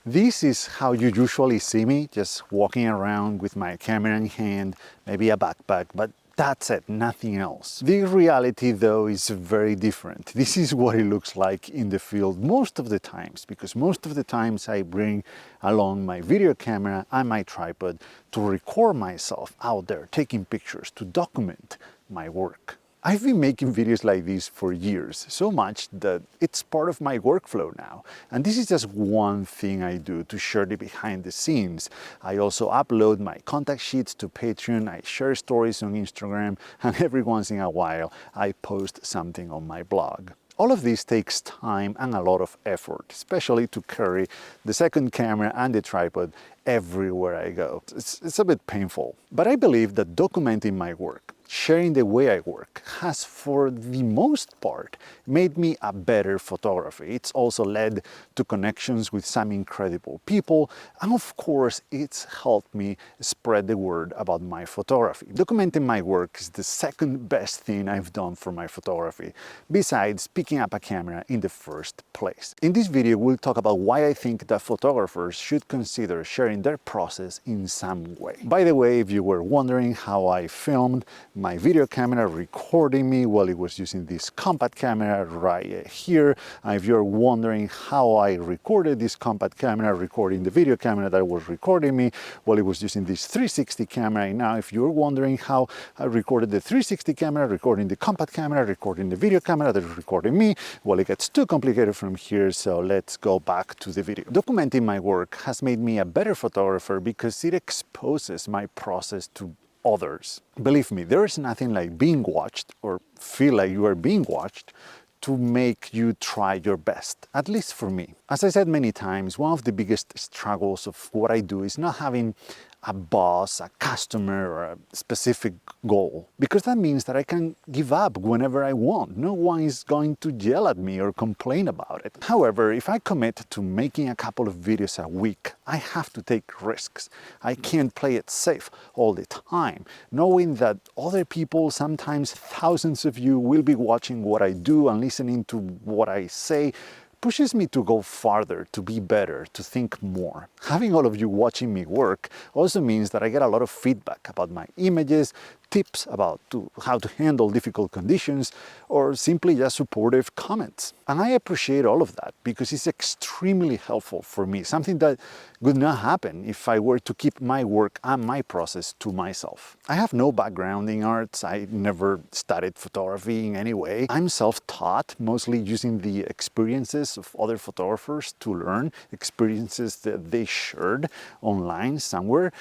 This is how you usually see me, just walking around with my camera in hand, maybe a backpack, but that's it, nothing else. The reality though is very different. This is what it looks like in the field most of the times, because most of the times I bring along my video camera and my tripod to record myself out there taking pictures, to document my work. I've been making videos like this for years, so much that it's part of my workflow now. And this is just one thing I do to share the behind the scenes. I also upload my contact sheets to Patreon, I share stories on Instagram, and every once in a while I post something on my blog. All of this takes time and a lot of effort, especially to carry the second camera and the tripod everywhere I go. It's a bit painful, but I believe that documenting my work, sharing the way I work, has for the most part made me a better photographer. It's also led to connections with some incredible people, and of course it's helped me spread the word about my photography. Documenting my work is the second best thing I've done for my photography, besides picking up a camera in the first place. In this video we'll talk about why I think that photographers should consider sharing their process in some way. By the way, if you were wondering how I filmed my video camera recording me while it was using this compact camera right here, and if you're wondering how I recorded this compact camera recording the video camera that was recording me while it was using this 360 camera, and now if you're wondering how I recorded the 360 camera recording the compact camera recording the video camera that is recording me, well, it gets too complicated from here, so let's go back to the video. Documenting my work has made me a better photographer because it exposes my process to others. Believe me, there is nothing like being watched or feel like you are being watched to make you try your best, at least for me. As I said many times, one of the biggest struggles of what I do is not having a boss, a customer, or a specific goal, because that means that I can give up whenever I want. No one is going to yell at me or complain about it. However, if I commit to making a couple of videos a week, I have to take risks. I can't play it safe all the time, knowing that other people, sometimes thousands of you, will be watching what I do and listening to what I say, pushes me to go farther, to be better, to think more. Having all of you watching me work also means that I get a lot of feedback about my images, tips about how to handle difficult conditions, or simply just supportive comments. And I appreciate all of that because it's extremely helpful for me, something that would not happen if I were to keep my work and my process to myself. I have no background in arts, I never studied photography in any way. I'm self-taught, mostly using the experiences of other photographers to learn, experiences that they shared online somewhere,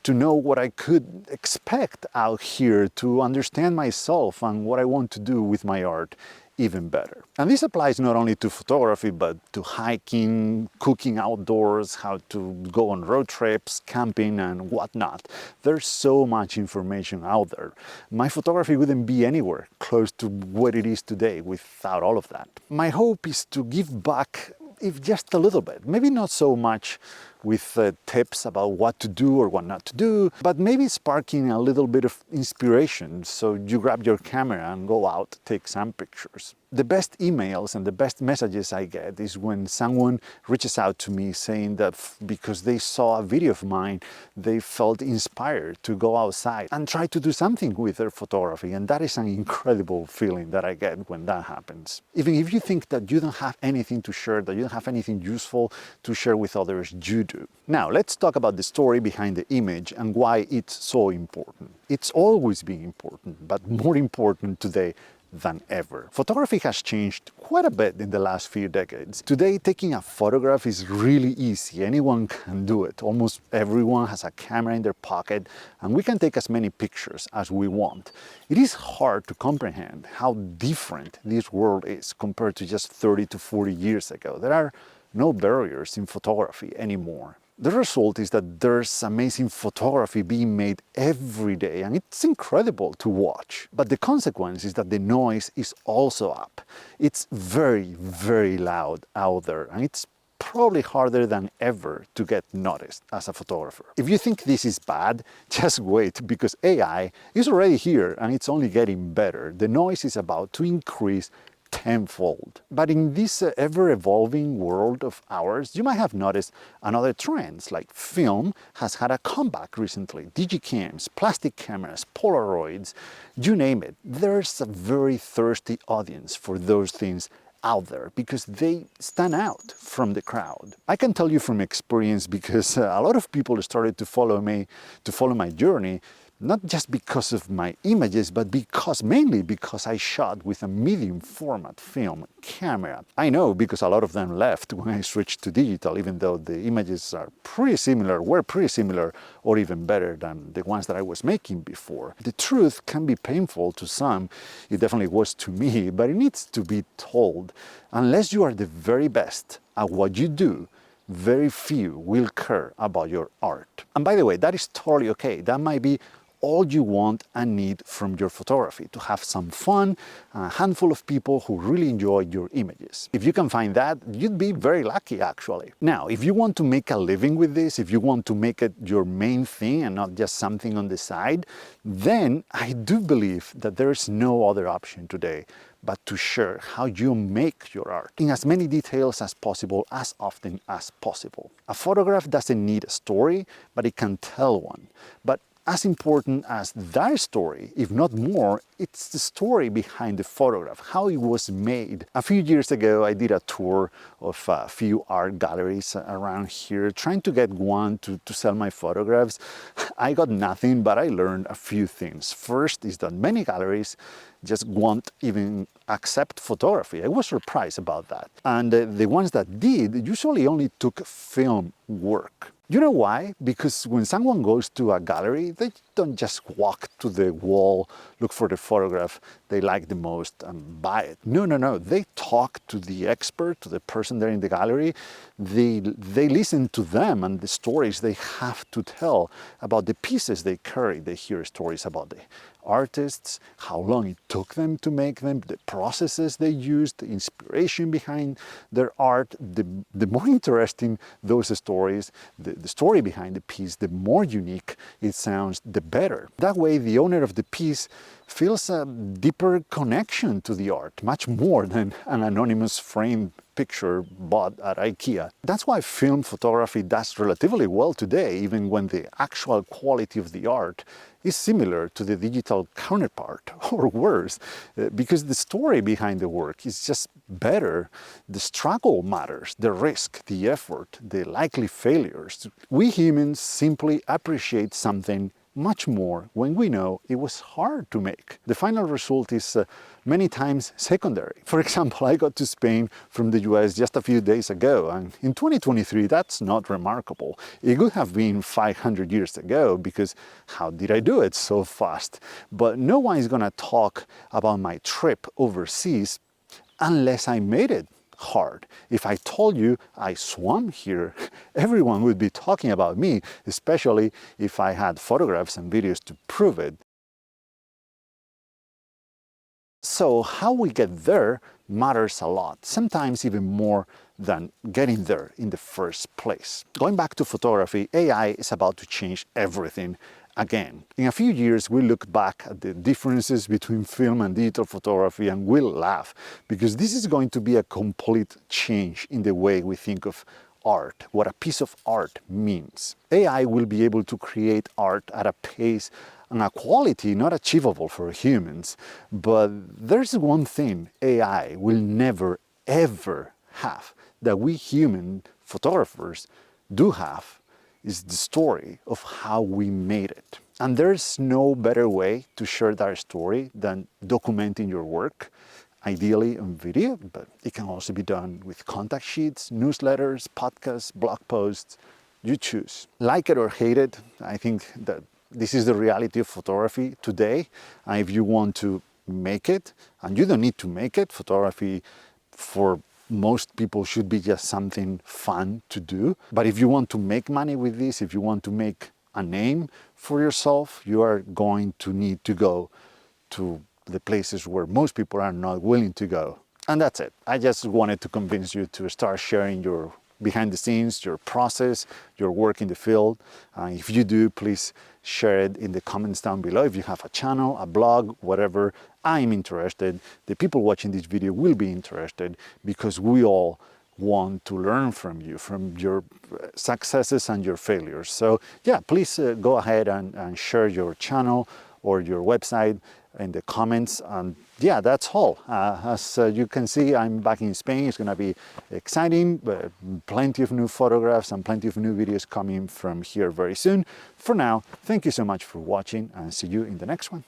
to know what I could expect out here, to understand myself and what I want to do with my art even better. And this applies not only to photography, but to hiking, cooking outdoors, how to go on road trips, camping, and whatnot. There's so much information out there. My photography wouldn't be anywhere close to what it is today without all of that. My hope is to give back, if just a little bit, maybe not so much with tips about what to do or what not to do, but maybe sparking a little bit of inspiration so you grab your camera and go out, take some pictures. The best emails and the best messages I get is when someone reaches out to me saying that because they saw a video of mine, they felt inspired to go outside and try to do something with their photography, and that is an incredible feeling that I get when that happens. Even if you think that you don't have anything to share, that you don't have anything useful to share with others, you do. Now, let's talk about the story behind the image and why it's so important. It's always been important, but more important today than ever. Photography has changed quite a bit in the last few decades. Today, taking a photograph is really easy. Anyone can do it. Almost everyone has a camera in their pocket, and we can take as many pictures as we want. It is hard to comprehend how different this world is compared to just 30 to 40 years ago. There are no barriers in photography anymore. The result is that there's amazing photography being made every day, and it's incredible to watch. But the consequence is that the noise is also up. It's very, very loud out there, and it's probably harder than ever to get noticed as a photographer. If you think this is bad, just wait, because AI is already here and it's only getting better. The noise is about to increase tenfold. But in this ever-evolving world of ours, you might have noticed another trends, like film has had a comeback recently. Digicams, plastic cameras, Polaroids, you name it. There's a very thirsty audience for those things out there because they stand out from the crowd. I can tell you from experience because a lot of people started to follow me, to follow my journey, not just because of my images, but mainly because I shot with a medium format film camera. I know because a lot of them left when I switched to digital, even though the images are were pretty similar, or even better than the ones that I was making before. The truth can be painful to some, it definitely was to me, but it needs to be told. Unless you are the very best at what you do, very few will care about your art. And by the way, that is totally okay. That might be all you want and need from your photography, to have some fun, a handful of people who really enjoy your images. If you can find that, you'd be very lucky actually. Now, if you want to make a living with this, if you want to make it your main thing and not just something on the side, then I do believe that there's no other option today but to share how you make your art in as many details as possible, as often as possible. A photograph doesn't need a story, but it can tell one. But as important as that story, if not more, it's the story behind the photograph, how it was made. A few years ago, I did a tour of a few art galleries around here, trying to get one to sell my photographs. I got nothing, but I learned a few things. First is that many galleries just won't even accept photography. I was surprised about that. And the ones that did usually only took film work. You know why? Because when someone goes to a gallery, they don't just walk to the wall, look for the photograph they like the most and buy it. No, no, no. They talk to the expert, to the person there in the gallery. They listen to them and the stories they have to tell about the pieces they carry. They hear stories about the artists, how long it took them to make them, the processes they used, the inspiration behind their art. The more interesting those stories, the story behind the piece, the more unique it sounds, the better. That way the owner of the piece feels a deeper connection to the art, much more than an anonymous framed picture bought at IKEA. That's why film photography does relatively well today, even when the actual quality of the art is similar to the digital counterpart, or worse, because the story behind the work is just better. The struggle matters, the risk, the effort, the likely failures. We humans simply appreciate something much more when we know it was hard to make. The final result is many times secondary. For example, I got to Spain from the US just a few days ago, and in 2023 that's not remarkable. It could have been 500 years ago, because how did I do it so fast? But no one is gonna talk about my trip overseas unless I made it hard. If I told you I swam here, everyone would be talking about me, especially if I had photographs and videos to prove it. So how we get there matters a lot, sometimes even more than getting there in the first place. Going back to photography, AI is about to change everything again. In a few years, we'll look back at the differences between film and digital photography and we'll laugh, because this is going to be a complete change in the way we think of art, what a piece of art means. AI will be able to create art at a pace and a quality not achievable for humans. But there's one thing AI will never, ever have that we human photographers do have, is the story of how we made it. And there's no better way to share that story than documenting your work, ideally on video, but it can also be done with contact sheets, newsletters, podcasts, blog posts, you choose. Like it or hate it, I think that this is the reality of photography today. And if you want to make it, and you don't need to make it, photography for most people should be just something fun to do. But if you want to make money with this, if you want to make a name for yourself, you are going to need to go to the places where most people are not willing to go. And that's it. I just wanted to convince you to start sharing your behind the scenes, your process, your work in the field. If you do, please share it in the comments down below. If you have a channel, a blog, whatever, I'm interested. The people watching this video will be interested because we all want to learn from you, from your successes and your failures. So yeah, please go ahead and share your channel or your website in the comments. And yeah, that's all. As you can see, I'm back in Spain. It's gonna be exciting, but plenty of new photographs and plenty of new videos coming from here very soon. For now, thank you so much for watching and see you in the next one.